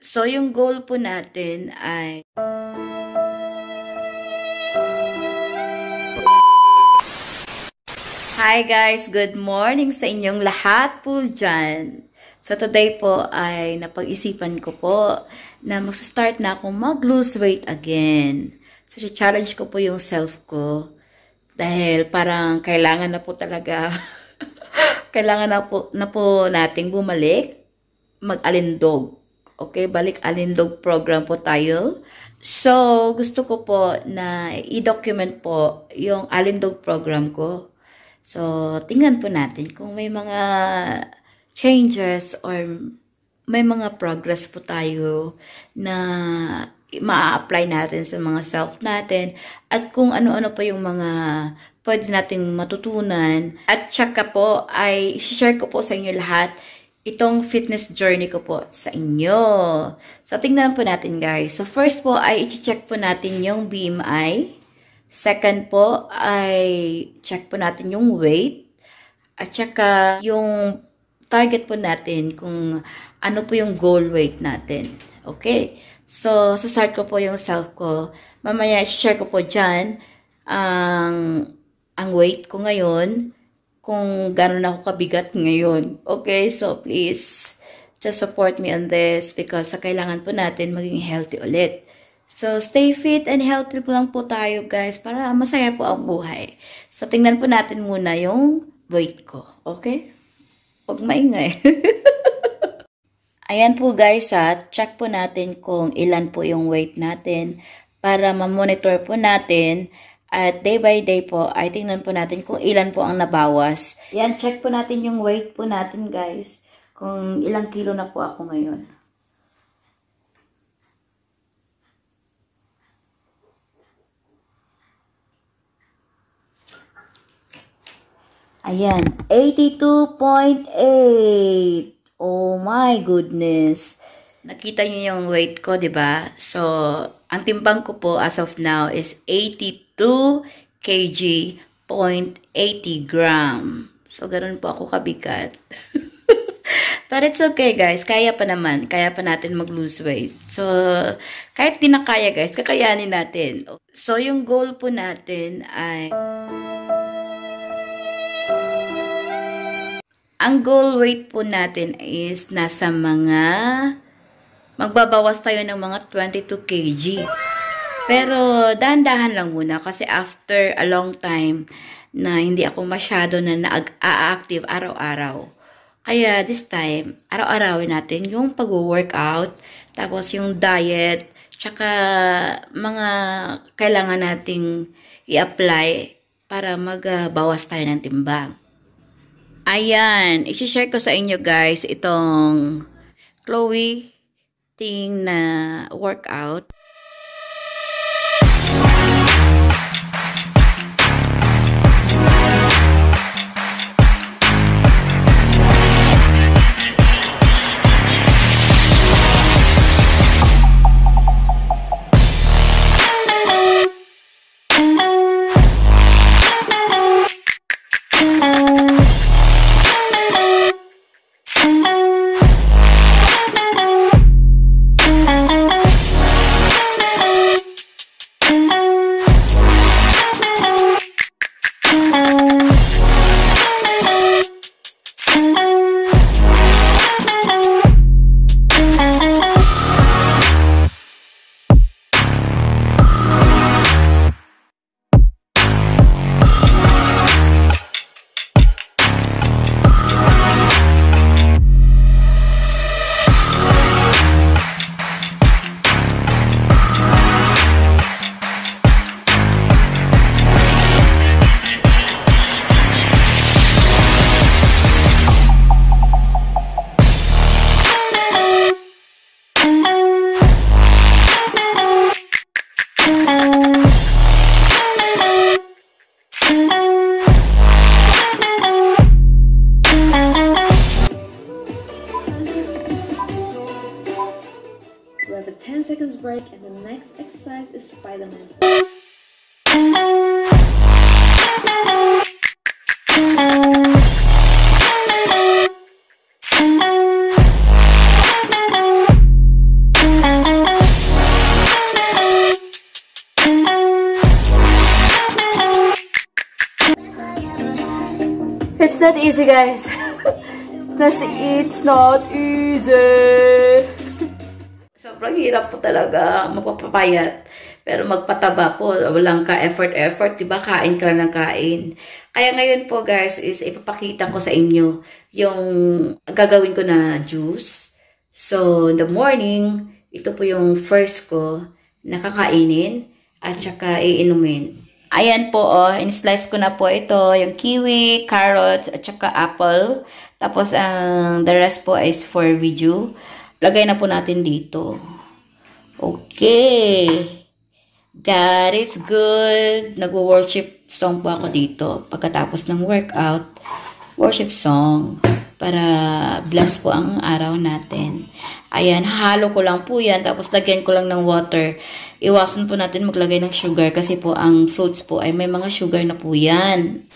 So, yung goal po natin ay Hi guys! Good morning sa inyong lahat po dyan. So, today po ay napag-isipan ko po na mag-start na akong mag-lose weight again. So, challenge ko po yung self ko dahil parang kailangan na po talaga kailangan na po nating bumalik mag-alindog. Okay, balik alindog program po tayo. So, gusto ko po na i-document po yung alindog program ko. So, tingnan po natin kung may mga changes or may mga progress po tayo na ma-apply natin sa mga self natin at kung ano-ano pa yung mga pwede nating matutunan. At saka po ay share ko po sa inyo lahat itong fitness journey ko po sa inyo. So, tingnan po natin guys. So, first po ay i-check po natin yung BMI. Second po ay check po natin yung weight. At saka yung target po natin kung ano po yung goal weight natin. Okay? So, start ko po yung self ko. Mamaya i-share ko po dyan ang weight ko ngayon. Kung gano'n ako kabigat ngayon. Okay, so please, just support me on this because kailangan po natin maging healthy ulit. So, stay fit and healthy po lang po tayo guys para masaya po ang buhay. So, tingnan po natin muna yung weight ko. Okay? Huwag maingay. Ayan po guys check po natin kung ilan po yung weight natin para ma-monitor po natin. At day by day po, ay tingnan po natin kung ilan po ang nabawas. Yan, check po natin yung weight po natin guys. Kung ilang kilo na po ako ngayon. Ayan, 82.8. Oh my goodness. Nakita niyo yung weight ko, di ba? So, ang timbang ko po as of now is 82 kg, 0.80 gram. So, ganoon po ako kabigat. But it's okay, guys. Kaya pa naman. Kaya pa natin mag-lose weight. So, kahit di na kaya, guys, kakayanin natin. So, yung goal po natin ay ang goal weight po natin is nasa mga magbabawas tayo ng mga 22 kg. Pero, dahan-dahan lang muna kasi after a long time na hindi ako masyado na nag-a-active araw-araw. Kaya, this time, araw-arawin natin yung pag-workout, tapos yung diet, tsaka mga kailangan nating i-apply para magbawas tayo ng timbang. Ayan, i-share ko sa inyo guys itong Chloe Ting na workout. We have a 10 seconds break and the next exercise is Spider-Man. not easy, guys. It's not easy. Sobrang hirap po talaga magpapapayat. Pero magpataba po, walang ka-effort, diba? Kain ka lang ng kain. Kaya ngayon po, guys, is ipapakita ko sa inyo yung gagawin ko na juice. So, in the morning, ito po yung first ko na kakainin at saka iinumin. Ayan po, in-slice ko na po ito, yung kiwi, carrots, at saka apple. Tapos, the rest po is for video. Lagay na po natin dito. Okay. God is good. Nag-worship song po ako dito. Pagkatapos ng workout, worship song. Para bless po ang araw natin. Ayan, halo ko lang po yan. Tapos lagyan ko lang ng water. Iwasan po natin maglagay ng sugar kasi po ang fruits po ay may mga sugar na po yan.